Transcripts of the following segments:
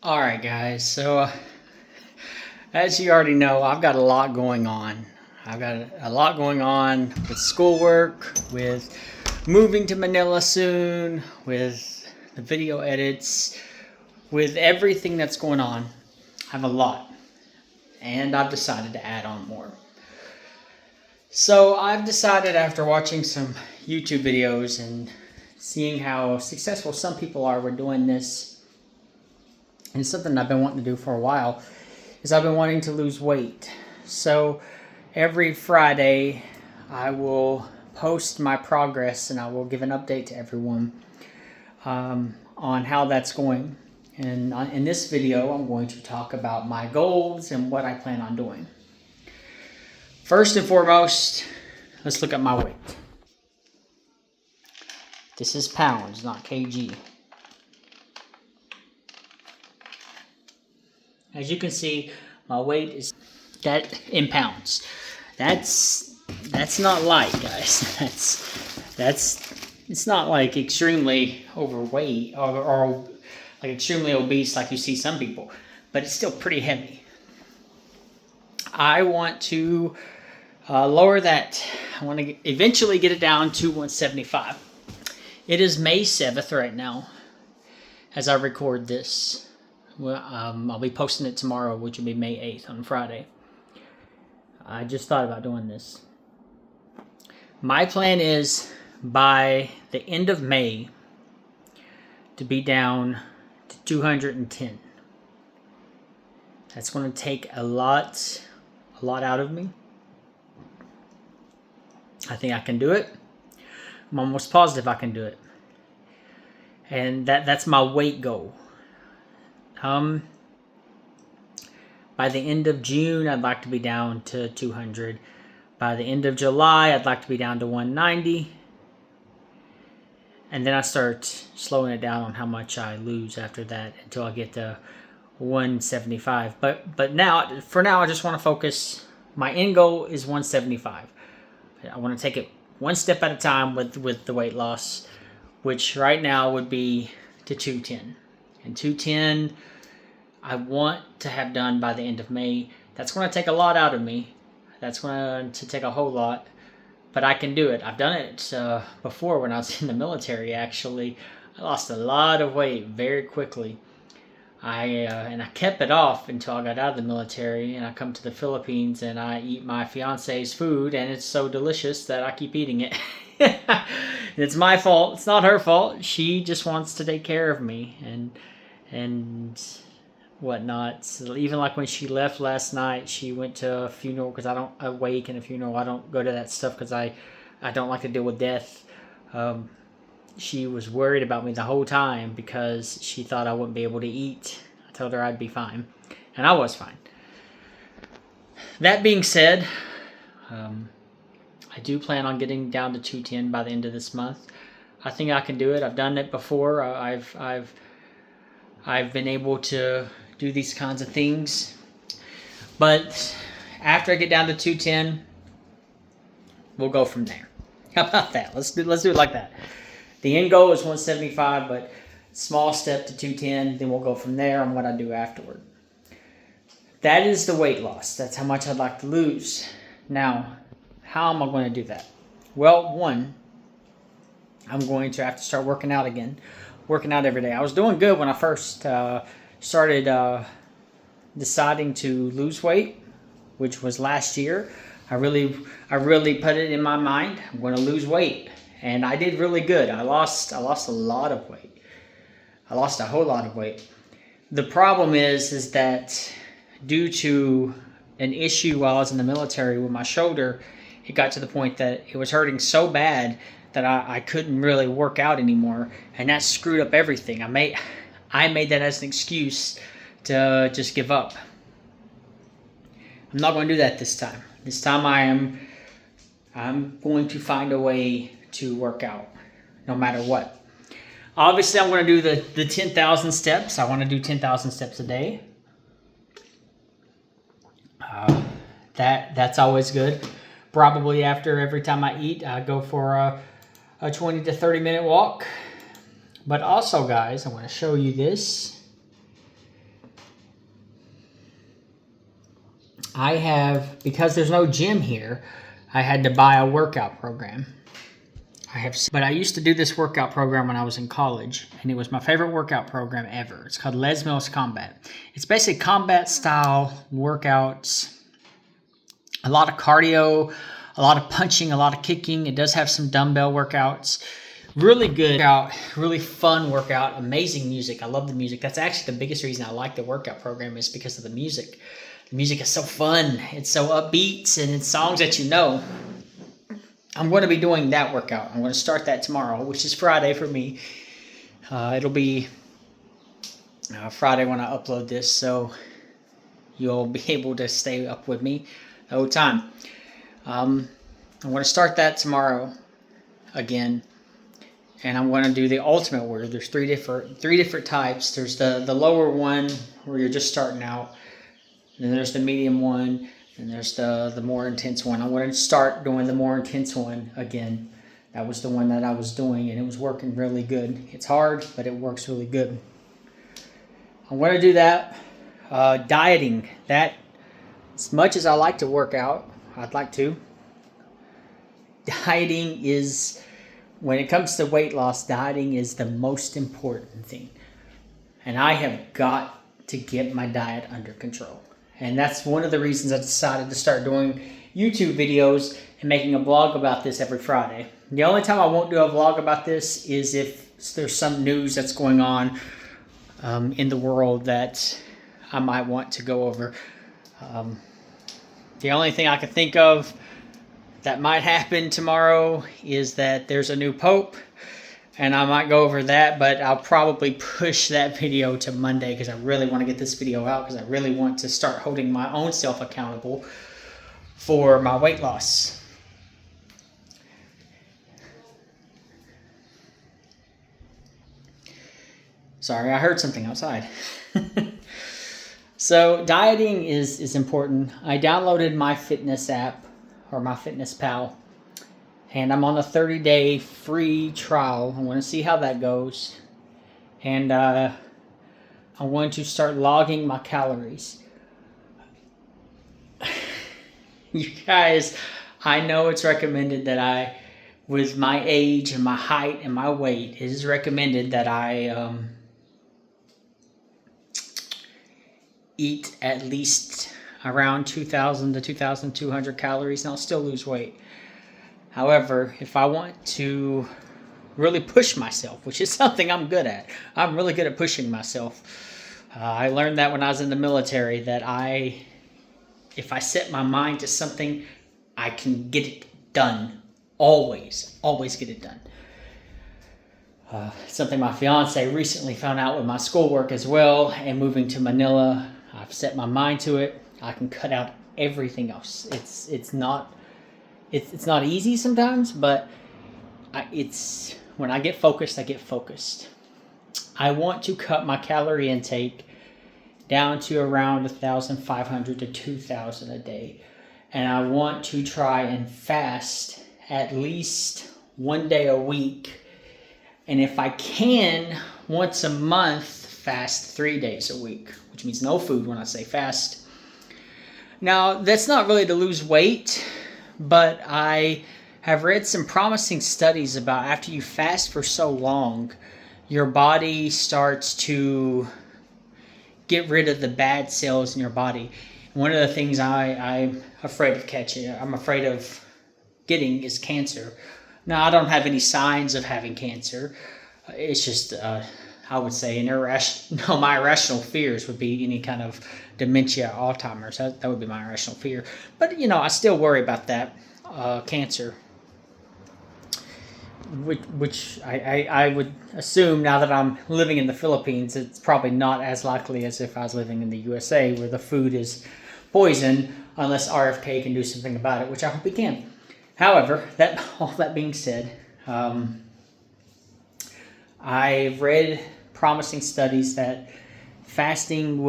All right, guys. So, as you already know, I've got a lot going on. I've got a lot going on with schoolwork, with moving to Manila soon, with the video edits, with everything that's going on. I have a lot, and I've decided to add on more. So, I've decided after watching some YouTube videos and seeing how successful some people are with doing this, and it's something I've been wanting to do for a while, is I've been wanting to lose weight. So every Friday I will post my progress and I will give an update to everyone on how that's going. And in this video, I'm going to talk about my goals and what I plan on doing. First and foremost, let's look at my weight. This is pounds, not kg. As you can see, my weight is that in pounds. That's not light, guys. It's not like extremely overweight or like extremely obese like you see some people, but it's still pretty heavy. I want to lower that. I want to eventually get it down to 175. It is May 7th right now as I record this. Well, I'll be posting it tomorrow, which will be May 8th on Friday. I just thought about doing this. My plan is by the end of May to be down to 210. That's going to take a lot out of me. I think I can do it. I'm almost positive I can do it. And that's my weight goal. By the end of June, I'd like to be down to 200. By the end of July, I'd like to be down to 190. And then I start slowing it down on how much I lose after that until I get to 175. But now, for now, I just want to focus. My end goal is 175. I want to take it one step at a time with the weight loss, which right now would be to 210. And 210, I want to have done by the end of May. That's going to take a lot out of me. That's going to take a whole lot. But I can do it. I've done it before when I was in the military, actually. I lost a lot of weight very quickly. And I kept it off until I got out of the military. And I come to the Philippines and I eat my fiance's food. And it's so delicious that I keep eating it. It's my fault. It's not her fault. She just wants to take care of me and whatnot. So even like when she left last night, she went to a funeral because I don't wake in a funeral. I don't go to that stuff because I don't like to deal with death. She was worried about me the whole time because she thought I wouldn't be able to eat. I told her I'd be fine, and I was fine. That being said, I do plan on getting down to 210 by the end of this month. I think I can do it. I've done it before. I've been able to do these kinds of things. But after I get down to 210, we'll go from there. How about that? Let's do it like that. The end goal is 175, but small step to 210. Then we'll go from there on what I do afterward. That is the weight loss. That's how much I'd like to lose. Now, how am I going to do that? Well, one, I'm going to have to start working out again. Working out every day. I was doing good when I first started deciding to lose weight, which was last year. I really put it in my mind. I'm going to lose weight, and I did really good. I lost a lot of weight. I lost a whole lot of weight. The problem is that due to an issue while I was in the military with my shoulder, it got to the point that it was hurting so bad that I couldn't really work out anymore, and that screwed up everything. I made that as an excuse to just give up. I'm not going to do that this time. This time I'm going to find a way to work out, no matter what. Obviously, I'm going to do the 10,000 steps. I want to do 10,000 steps a day. That's always good. Probably after every time I eat, I go for a 20 to 30 minute walk. But also, guys, I want to show you this. because there's no gym here, I had to buy a workout program. But I used to do this workout program when I was in college, and it was my favorite workout program ever. It's called Les Mills Combat. It's basically combat style workouts, a lot of cardio, a lot of punching, a lot of kicking. It does have some dumbbell workouts. Really good workout, really fun workout, amazing music. I love the music. That's actually the biggest reason I like the workout program is because of the music. The music is so fun. It's so upbeat, and it's songs that you know. I'm going to be doing that workout. I'm going to start that tomorrow, which is Friday for me. It'll be Friday when I upload this, so you'll be able to stay up with me the whole time. I'm going to start that tomorrow again, and I'm going to do the Ultimate Warrior. There's three different types. There's the lower one where you're just starting out, and then there's the medium one. And there's the more intense one. I'm going to start doing the more intense one again. That was the one that I was doing, and it was working really good. It's hard, but it works really good. I'm going to do that. Dieting. That, as much as I like to work out, I'd like to. Dieting is, when it comes to weight loss, dieting is the most important thing. And I have got to get my diet under control. And that's one of the reasons I decided to start doing YouTube videos and making a vlog about this every Friday. The only time I won't do a vlog about this is if there's some news that's going on in the world that I might want to go over. The only thing I can think of that might happen tomorrow is that there's a new pope. And I might go over that, but I'll probably push that video to Monday because I really want to get this video out because I really want to start holding my own self accountable for my weight loss. Sorry, I heard something outside. So dieting is important. I downloaded my fitness app or my Fitness Pal. And I'm on a 30-day free trial. I want to see how that goes. And I want to start logging my calories. You guys, I know it's recommended that with my age and my height and my weight, it is recommended that I eat at least around 2,000 to 2,200 calories, and I'll still lose weight. However, if I want to really push myself, which is something I'm good at, I'm really good at pushing myself. I learned that when I was in the military, that if I set my mind to something, I can get it done. Always get it done. Something my fiance recently found out with my schoolwork as well, and moving to Manila, I've set my mind to it. I can cut out everything else. It's not easy sometimes, but when I get focused, I get focused. I want to cut my calorie intake down to around 1,500 to 2,000 a day. And I want to try and fast at least one day a week. And if I can, once a month, fast 3 days a week, which means no food when I say fast. Now, that's not really to lose weight, but I have read some promising studies about after you fast for so long, your body starts to get rid of the bad cells in your body. One of the things I'm afraid of getting is cancer. Now, I don't have any signs of having cancer. It's just, I would say, my irrational fears would be any kind of dementia, Alzheimer's. That would be my irrational fear. But, I still worry about that, cancer. Which I would assume, now that I'm living in the Philippines, it's probably not as likely as if I was living in the USA, where the food is poison, unless RFK can do something about it, which I hope he can. However, all that being said, I've read promising studies that fasting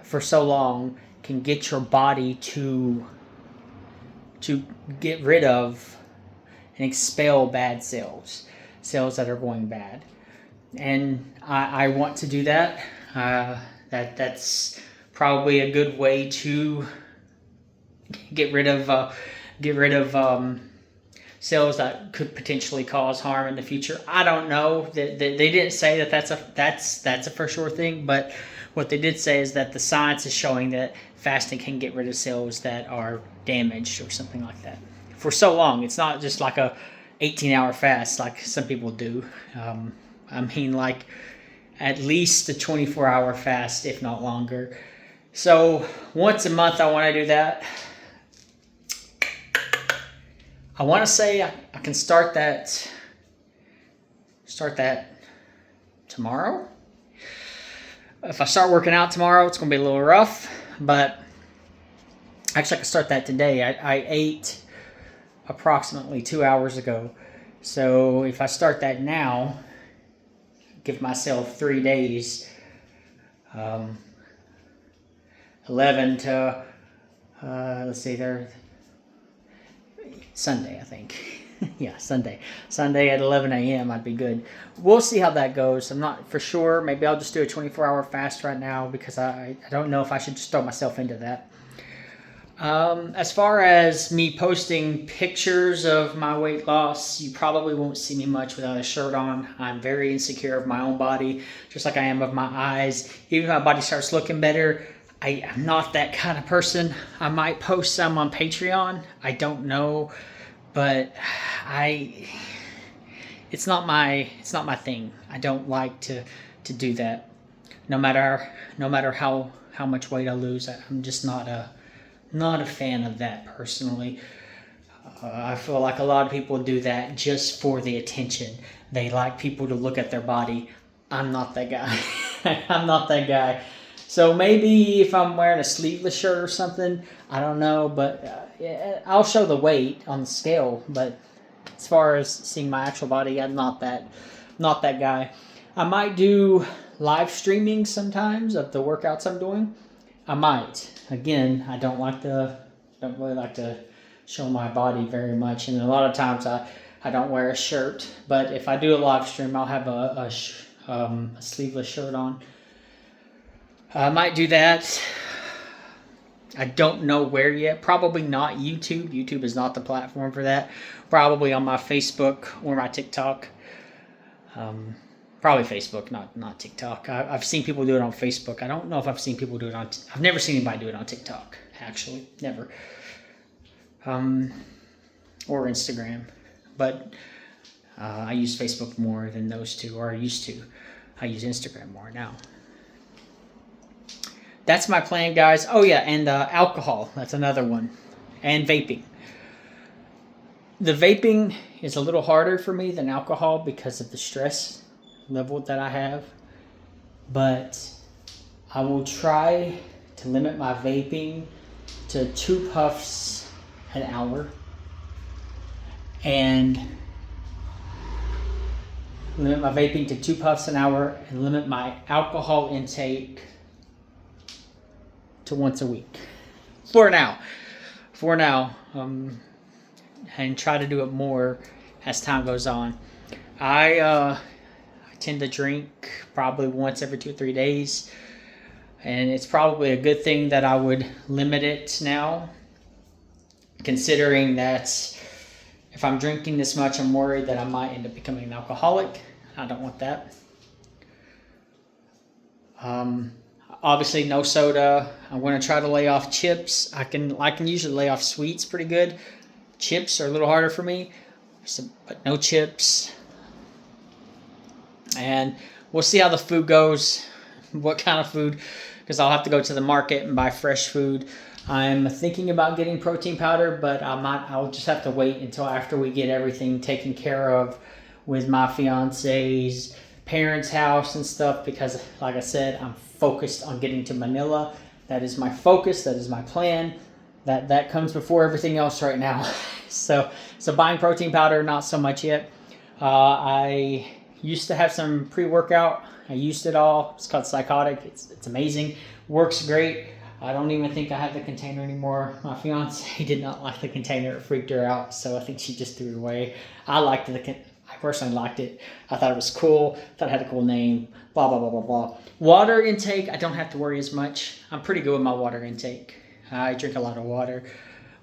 for so long, can get your body to get rid of and expel bad cells that are going bad. And I want to do that. That's probably a good way to get rid of cells that could potentially cause harm in the future. I don't know. They didn't say that that's a for sure thing, but what they did say is that the science is showing that fasting can get rid of cells that are damaged or something like that for so long. It's not just like a 18-hour fast like some people do. I mean, like at least a 24-hour fast, if not longer. So once a month, I want to do that. I want to say I can start that tomorrow. If I start working out tomorrow, it's going to be a little rough, but actually I can start that today. I ate approximately 2 hours ago. So if I start that now, give myself 3 days, 11 to, let's see, there, Sunday, I think. Yeah, Sunday. Sunday at 11 a.m. I'd be good. We'll see how that goes. I'm not for sure. Maybe I'll just do a 24-hour fast right now because I don't know if I should just throw myself into that. As far as me posting pictures of my weight loss, you probably won't see me much without a shirt on. I'm very insecure of my own body, just like I am of my eyes. Even if my body starts looking better, I'm not that kind of person. I might post some on Patreon. I don't know, but it's not my thing. I don't like to do that. No matter how much weight I lose, I'm just not a fan of that personally. I feel like a lot of people do that just for the attention. They like people to look at their body. I'm not that guy. I'm not that guy. So maybe if I'm wearing a sleeveless shirt or something, I don't know, but I'll show the weight on the scale. But as far as seeing my actual body, I'm not that guy. I might do live streaming sometimes of the workouts I'm doing. I might. Again, I don't really like to show my body very much, and a lot of times I don't wear a shirt. But if I do a live stream, I'll have a sleeveless shirt on. I might do that. I don't know where yet. Probably not YouTube. YouTube is not the platform for that. Probably on my Facebook or my TikTok. Probably Facebook, not TikTok. I've seen people do it on Facebook. I don't know if I've seen people do it on... I've never seen anybody do it on TikTok, actually. Never. Or Instagram. But I use Facebook more than those two, or I used to. I use Instagram more now. That's my plan, guys. Oh, yeah, and alcohol. That's another one. And vaping. The vaping is a little harder for me than alcohol because of the stress level that I have. But I will try to limit my vaping to 2 puffs an hour. And limit my vaping to 2 puffs an hour and limit my alcohol intake to once a week for now, and try to do it more as time goes on. I tend to drink probably once every 2 or 3 days, and it's probably a good thing that I would limit it now, considering that if I'm drinking this much, I'm worried that I might end up becoming an alcoholic. I don't want that. Obviously, no soda. I'm going to try to lay off chips. I can usually lay off sweets pretty good. Chips are a little harder for me, but no chips. And we'll see how the food goes. What kind of food? Because I'll have to go to the market and buy fresh food. I'm thinking about getting protein powder, but I'll just have to wait until after we get everything taken care of with my fiance's parents' house and stuff, because like I said, I'm focused on getting to Manila. That is my focus. That is my plan. That comes before everything else right now. So buying protein powder, not so much yet. I used to have some pre-workout. I used it all. It's called Psychotic. It's amazing. Works great. I don't even think I have the container anymore. My fiance did not like the container. It freaked her out, so I think she just threw it away. I personally liked it. I thought it was cool. I thought it had a cool name. blah, blah, blah, blah, blah. Water intake, I don't have to worry as much. I'm pretty good with my water intake. I drink a lot of water.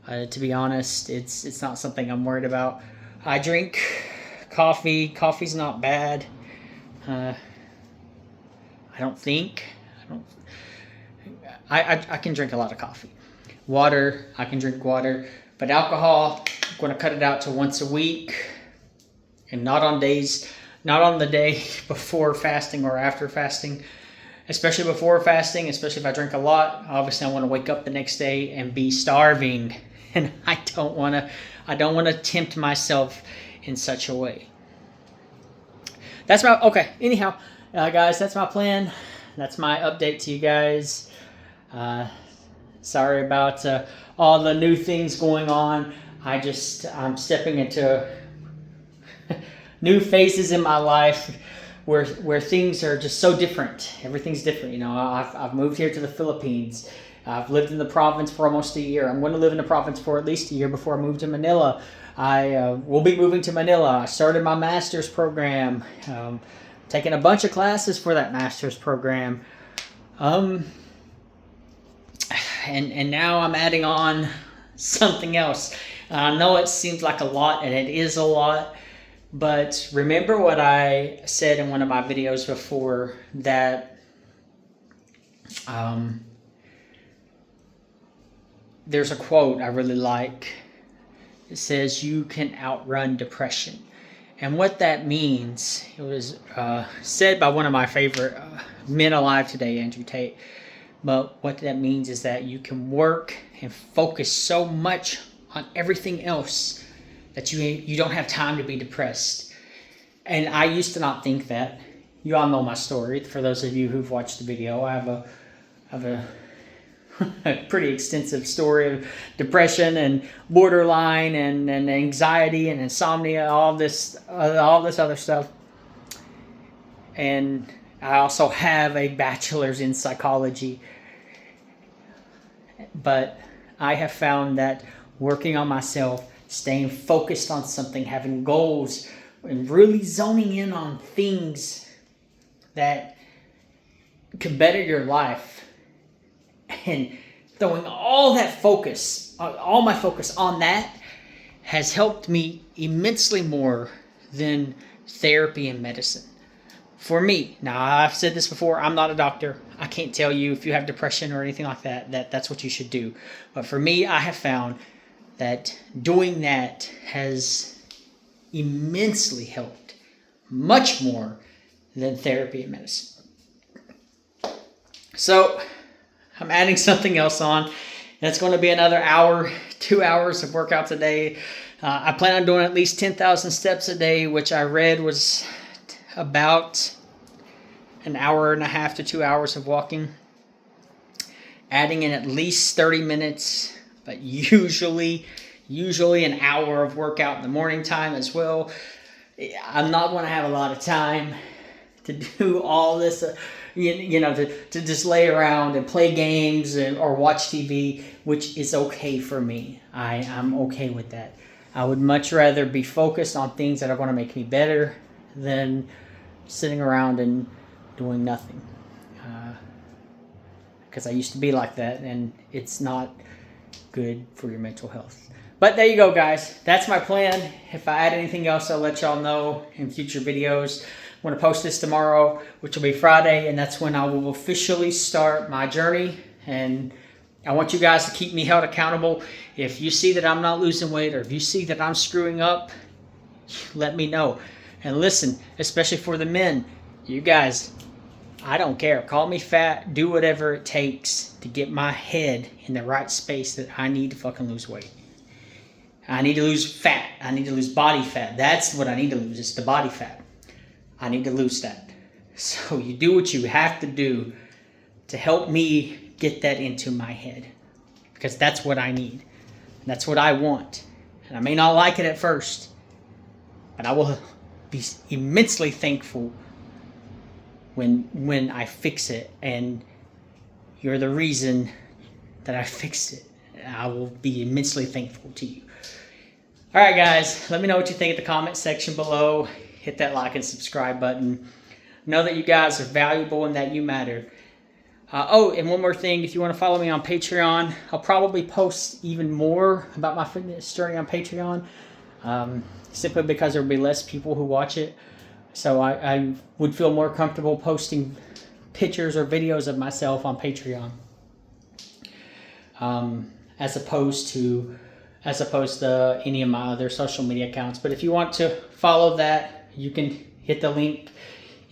To be honest, it's not something I'm worried about. I drink coffee. Coffee's not bad. I don't think. I can drink a lot of coffee. Water, I can drink water. But alcohol, I'm going to cut it out to once a week. And not on the day before fasting or after fasting. Especially before fasting, especially if I drink a lot. Obviously, I want to wake up the next day and be starving. And I don't want to tempt myself in such a way. Anyhow, guys, that's my plan. That's my update to you guys. Sorry about all the new things going on. I'm stepping into new phases in my life where things are just so different. Everything's different. You know, I've moved here to the Philippines. I've lived in the province for almost a year. I'm going to live in the province for at least a year before I move to Manila. I will be moving to Manila. I started my master's program. Taking a bunch of classes for that master's program. And now I'm adding on something else. I know it seems like a lot, and it is a lot. But remember what I said in one of my videos before, that there's a quote I really like. It says, "You can outrun depression." And what that means, it was said by one of my favorite men alive today, Andrew Tate. But what that means is that you can work and focus so much on everything else that you don't have time to be depressed. And I used to not think that. You all know my story. For those of you who've watched the video, I have a pretty extensive story of depression and borderline and anxiety and insomnia, all this other stuff. And I also have a bachelor's in psychology. But I have found that working on myself, staying focused on something, having goals, and really zoning in on things that could better your life, and throwing all my focus on that, has helped me immensely more than therapy and medicine. For me, now I've said this before, I'm not a doctor. I can't tell you if you have depression or anything like that's what you should do. But for me, I have found that doing that has immensely helped, much more than therapy and medicine. So I'm adding something else on. That's going to be another hour, 2 hours of workout today. I plan on doing at least 10,000 steps a day, which I read was about an hour and a half to 2 hours of walking. Adding in at least 30 minutes, but usually an hour of workout in the morning time as well. I'm not going to have a lot of time to do all this, to just lay around and play games or watch TV, which is okay for me. I'm okay with that. I would much rather be focused on things that are going to make me better than sitting around and doing nothing. Because I used to be like that, and it's not good for your mental health. But there you go, guys. That's my plan. If I add anything else, I'll let y'all know in future videos. I'm going to post this tomorrow, which will be Friday, and that's when I will officially start my journey. And I want you guys to keep me held accountable. If you see that I'm not losing weight, or if you see that I'm screwing up, let me know. And listen, especially for the men, you guys, I don't care. Call me fat. Do whatever it takes to get my head in the right space that I need to fucking lose weight. I need to lose fat. I need to lose body fat. That's what I need to lose. It's the body fat. I need to lose that. So you do what you have to do to help me get that into my head. Because that's what I need. That's what I want. And I may not like it at first, but I will be immensely thankful when I fix it, and you're the reason that I fixed it. I will be immensely thankful to you. All right, guys, let me know what you think in the comment section below. Hit that like and subscribe button. Know that you guys are valuable and that you matter. Oh, and one more thing. If you want to follow me on Patreon, I'll probably post even more about my fitness journey on Patreon. Simply because there will be less people who watch it. So I would feel more comfortable posting pictures or videos of myself on Patreon. As opposed to any of my other social media accounts. But if you want to follow that, you can hit the link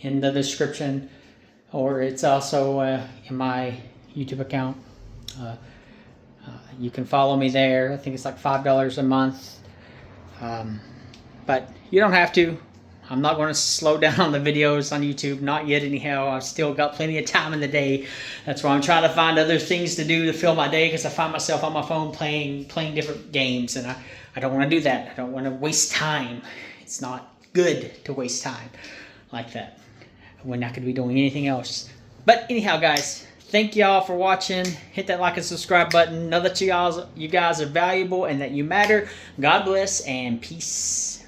in the description, or it's also in my YouTube account. You can follow me there. I think it's like $5 a month. But you don't have to. I'm not going to slow down on the videos on YouTube. Not yet anyhow. I've still got plenty of time in the day. That's why I'm trying to find other things to do to fill my day, because I find myself on my phone playing different games. And I don't want to do that. I don't want to waste time. It's not good to waste time like that when I could be doing anything else. But anyhow, guys, thank y'all for watching. Hit that like and subscribe button. Know that you guys are valuable and that you matter. God bless and peace.